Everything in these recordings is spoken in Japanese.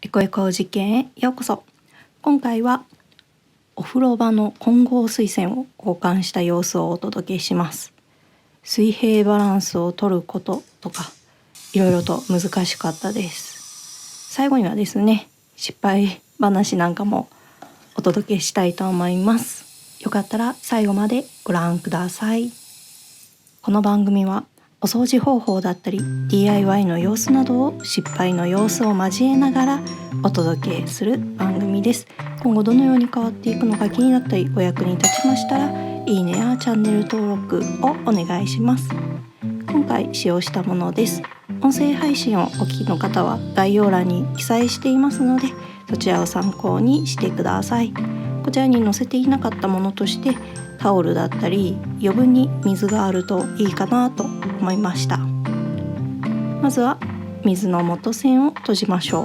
エコエコ事件へようこそ。今回はお風呂場の混合水栓を交換した様子をお届けします。水平バランスを取ることとかいろいろと難しかったです。最後にはですね、失敗話なんかもお届けしたいと思います。よかったら最後までご覧ください。この番組はお掃除方法だったり DIY の様子などを失敗の様子を交えながらお届けする番組です。今後どのように変わっていくのか気になったりお役に立ちましたらいいねやチャンネル登録をお願いします。今回使用したものです。音声配信をお聞きの方は概要欄に記載していますのでそちらを参考にしてください。こちらに載せていなかったものとしてタオルだったり余分に水があるといいかなと思いました。まずは水の元栓を閉じましょう。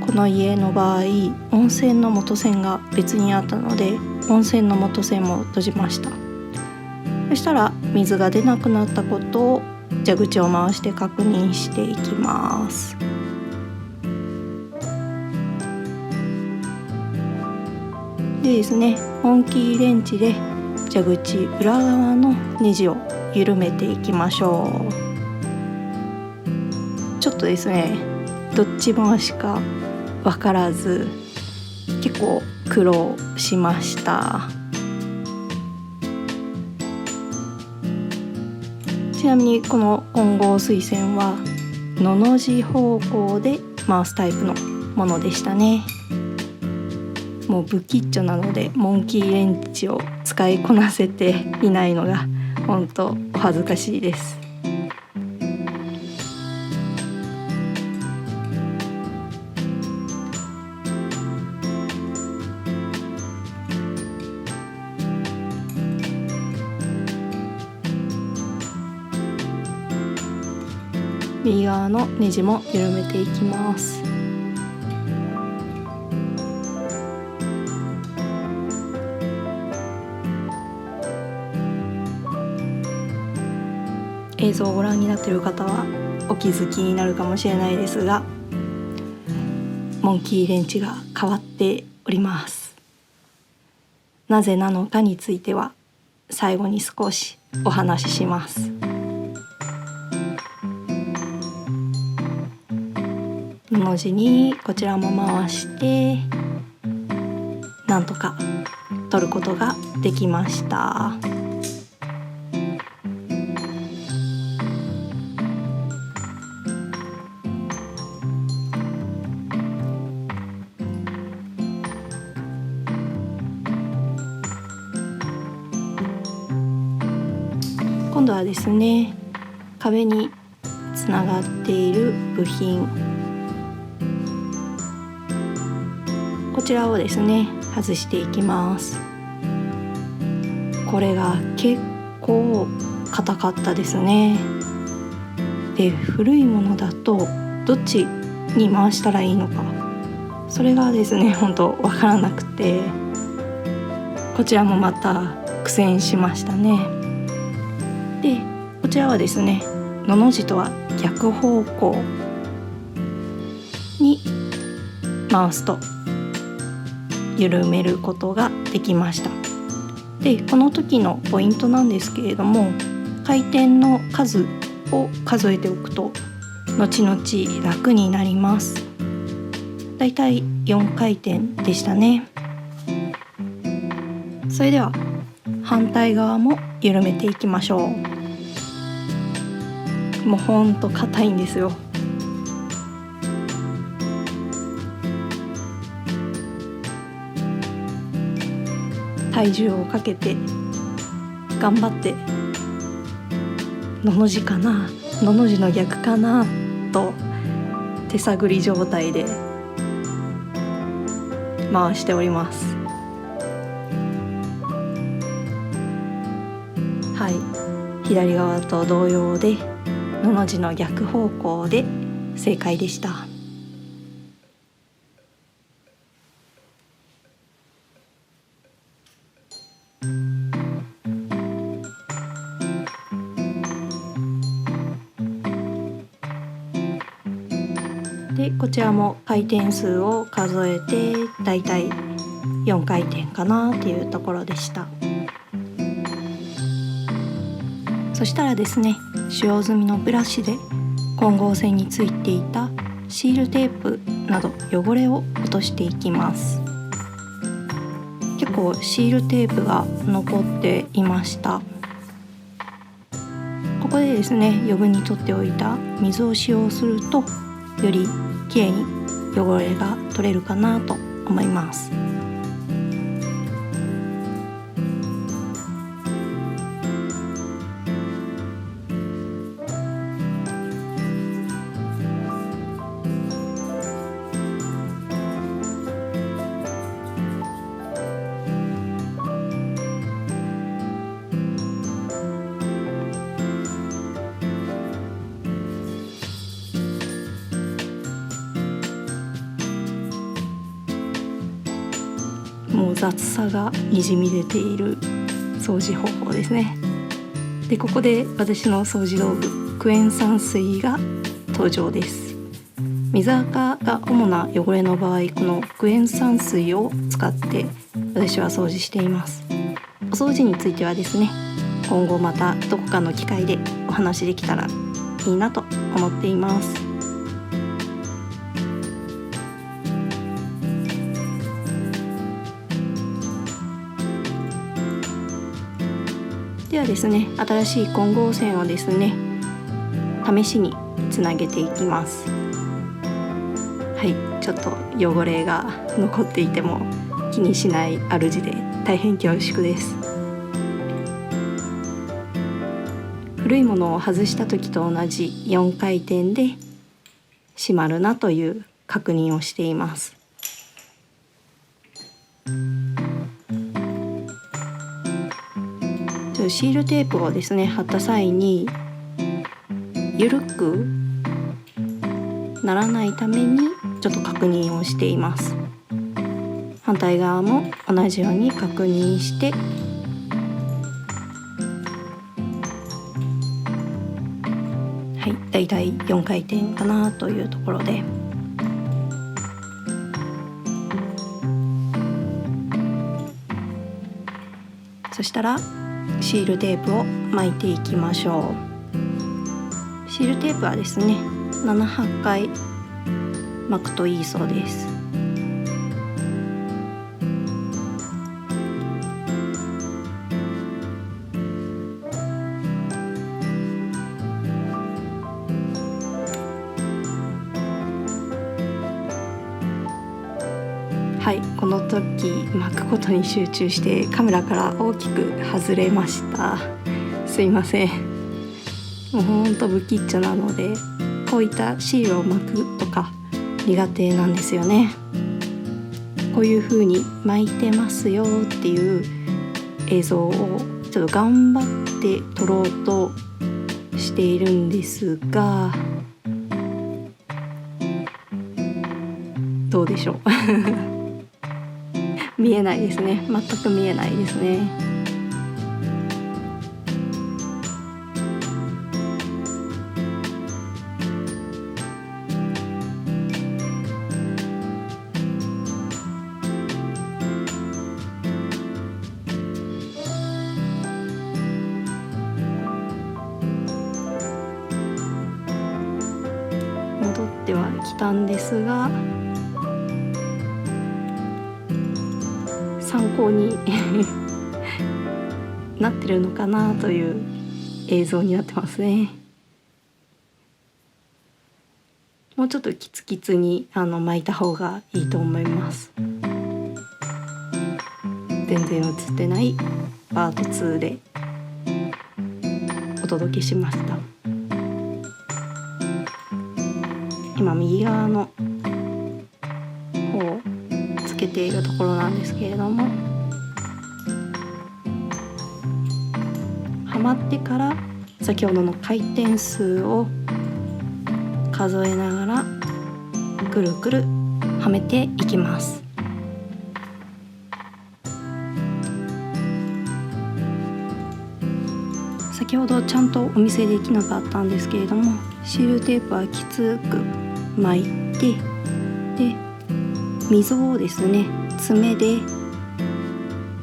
この家の場合温泉の元栓が別にあったので温泉の元栓も閉じました。そしたら水が出なくなったことを蛇口を回して確認していきます。でですね、モンキーレンチで蛇口裏側のネジを緩めていきましょう。ちょっとですね、どっち回しか分からず結構苦労しました。ちなみにこの混合水栓はのの字方向で回すタイプのものでしたね。もう不吉祥なのでモンキーレンチを使いこなせていないのが本当お恥ずかしいです。右側のネジも緩めていきます。映像をご覧になっている方はお気づきになるかもしれないですがモンキーレンチが変わっております。なぜなのかについては最後に少しお話しします。の字にこちらも回してなんとか取ることができました。今度はですね、壁につながっている部品こちらをですね外していきます。これが結構硬かったですね。で、古いものだとどっちに回したらいいのかそれがですね本当わからなくてこちらもまた苦戦しましたね。で、こちらはですねのの字とは逆方向に回すと緩めることができました。で、この時のポイントなんですけれども回転の数を数えておくと後々楽になります。だいたい4回転でしたね。それでは反対側も緩めていきましょう。もうほんと硬いんですよ。体重をかけて頑張ってのの字かなのの字の逆かなと手探り状態で回しております。はい、左側と同様でのの字の逆方向で正解でした。でこちらも回転数を数えてだいたい4回転かなっていうところでした。そしたらですね、使用済みのブラシで混合線についていたシールテープなど汚れを落としていきます。結構シールテープが残っていました。ここでですね、余分に取っておいた水を使用するとよりきれいに汚れが取れるかなと思います。もう雑さがにじみ出ている掃除方法ですね。でここで私の掃除道具クエン酸水が登場です。水垢が主な汚れの場合、このクエン酸水を使って私は掃除しています。お掃除についてはですね、今後またどこかの機会でお話できたらいいなと思っています。ではですね、新しい混合線をですね、試しにつなげていきます。はい、ちょっと汚れが残っていても気にしない主で大変恐縮です。古いものを外した時と同じ4回転で閉まるなという確認をしています。シールテープをですね貼った際に緩くならないためにちょっと確認をしています。反対側も同じように確認してはい、だいたい4回転かなというところで、そしたらシールテープを巻いていきましょう。シールテープはですね、7、8回巻くといいそうです。はい、この時巻くことに集中してカメラから大きく外れました。すいません。もうほんと不吉祥なので、こういったシールを巻くとか苦手なんですよね。こういう風に巻いてますよっていう映像をちょっと頑張って撮ろうとしているんですが、どうでしょう見えないですね。全く見えないですね。戻ってはきたんですが、参考になってるのかなという映像になってますね。もうちょっとキツキツに巻いた方がいいと思います。全然映ってないパート2でお届けしました。今右側の方をつけているところなんですけれども、はまってから先ほどの回転数を数えながらくるくるはめていきます。先ほどちゃんとお見せできなかったんですけれども、シールテープはきつく巻いて、で溝をですね爪で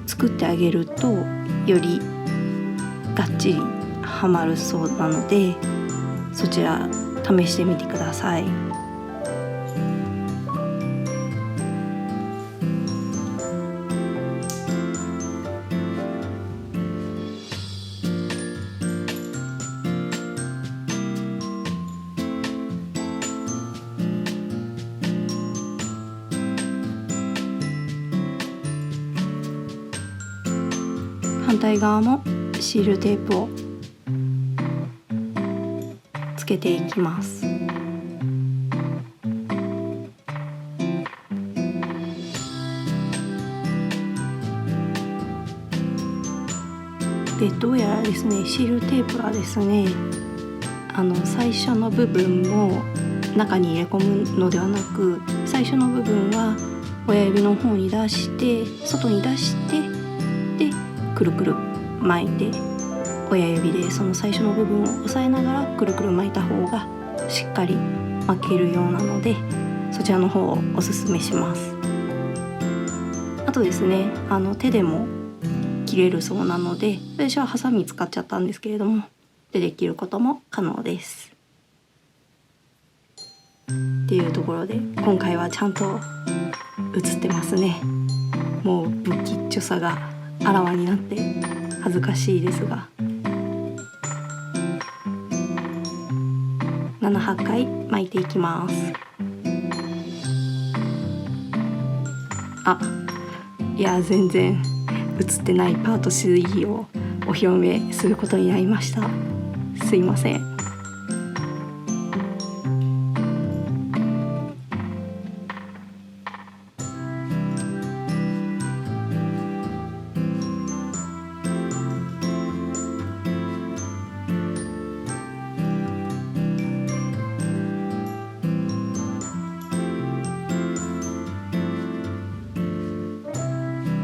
作ってあげるとよりがっちりはまるそうなので、そちら試してみてください。反対側もシールテープをつけていきます。でどうやらですね、シールテープはですね、最初の部分も中に入れ込むのではなく、最初の部分は親指の方に出して外に出して、でくるくる巻いて、親指でその最初の部分を押さえながらくるくる巻いた方がしっかり巻けるようなので、そちらの方をおすすめします。あとですね、手でも切れるそうなので、私はハサミ使っちゃったんですけれども、手で切ることも可能です。っていうところで今回はちゃんと写ってますね。もう不吉祥さがあらわになって恥ずかしいですが、7、8回巻いていきます。いや全然映ってないパート3をお披露目することになりました。すいません。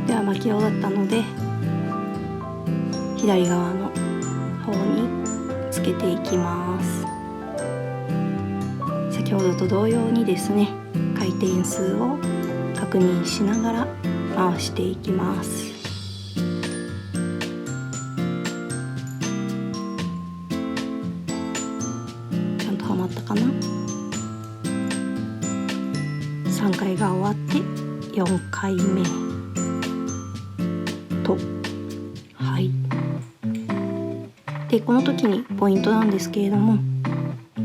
では巻き終わったので、左側の方につけていきます。先ほどと同様にですね、回転数を確認しながら回していきます。ちゃんとはまったかな。3回が終わって4回目と、でこの時にポイントなんですけれども、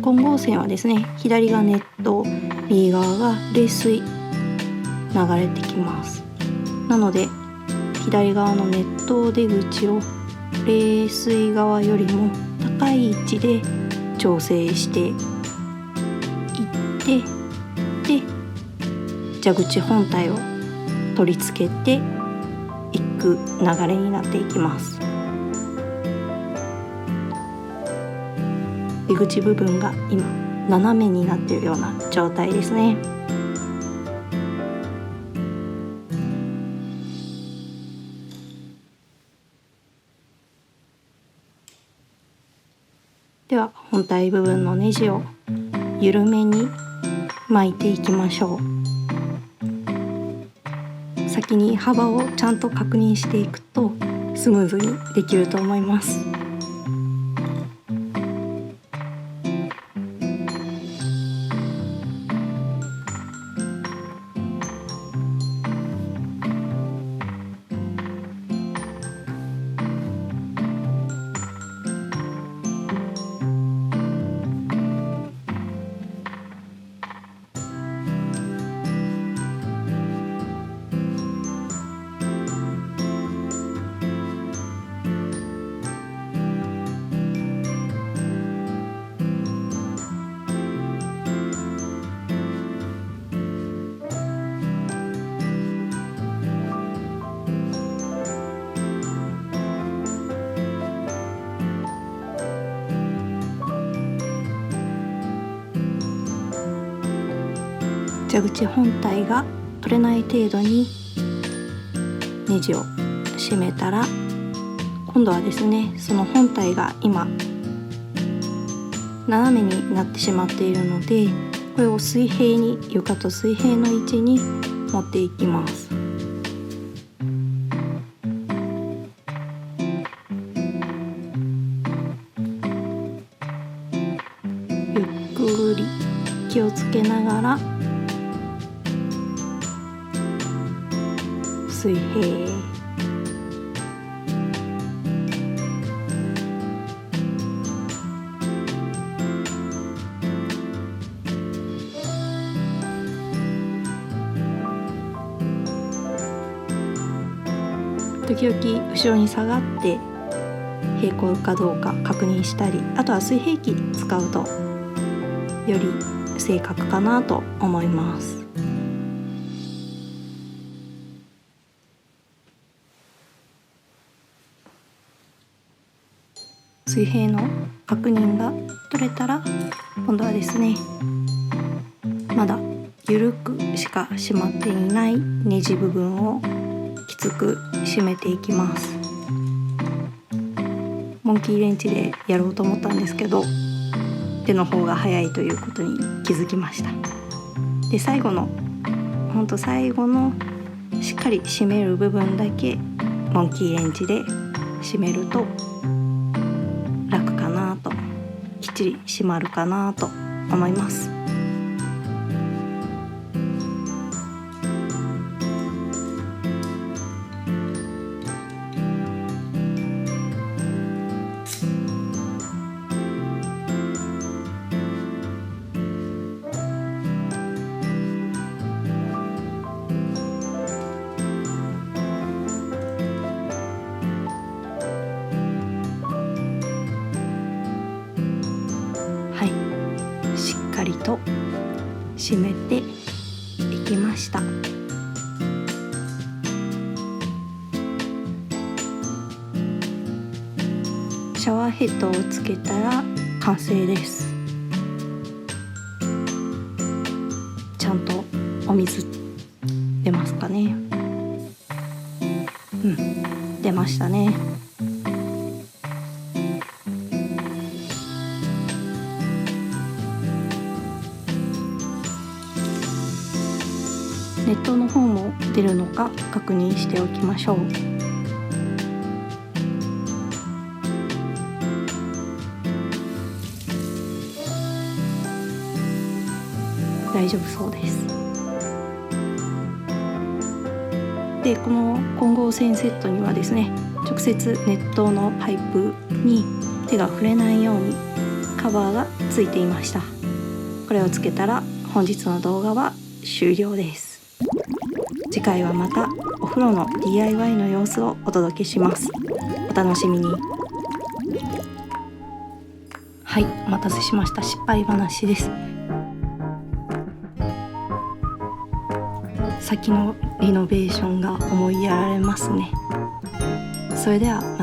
混合線はですね、左がネット、右側が冷水流れてきます。なので左側のネット出口を冷水側よりも高い位置で調整していって、で蛇口本体を取り付けていく流れになっていきます。出口部分が今斜めになっているような状態ですね。では本体部分のネジを緩めに巻いていきましょう。先に幅をちゃんと確認していくとスムーズにできると思います。蛇口本体が取れない程度にネジを締めたら、今度はですね、その本体が今斜めになってしまっているので、これを水平に、床と水平の位置に持っていきます。ゆっくり気をつけながら水平。時々後ろに下がって平行かどうか確認したり、あとは水平器使うとより正確かなと思います。水平の確認が取れたら、今度はですね、まだ緩くしか締まっていないネジ部分をきつく締めていきます。モンキーレンチでやろうと思ったんですけど、手の方が早いということに気づきました。で、最後のしっかり締める部分だけモンキーレンチで締めると楽かなと、きっちり締まるかなと思います。しっかりと締めていきました。シャワーヘッドをつけたら完成です。ちゃんとお水出ますかね。出ましたね。熱湯の方も出るのか確認しておきましょう。大丈夫そうです。で、この混合栓セットにはですね、直接熱湯のパイプに手が触れないようにカバーがついていました。これをつけたら本日の動画は終了です。次回はまたお風呂の DIY の様子をお届けします。お楽しみに。はい、お待たせしました。失敗話です。先のリノベーションが思いやられますね。それではまた。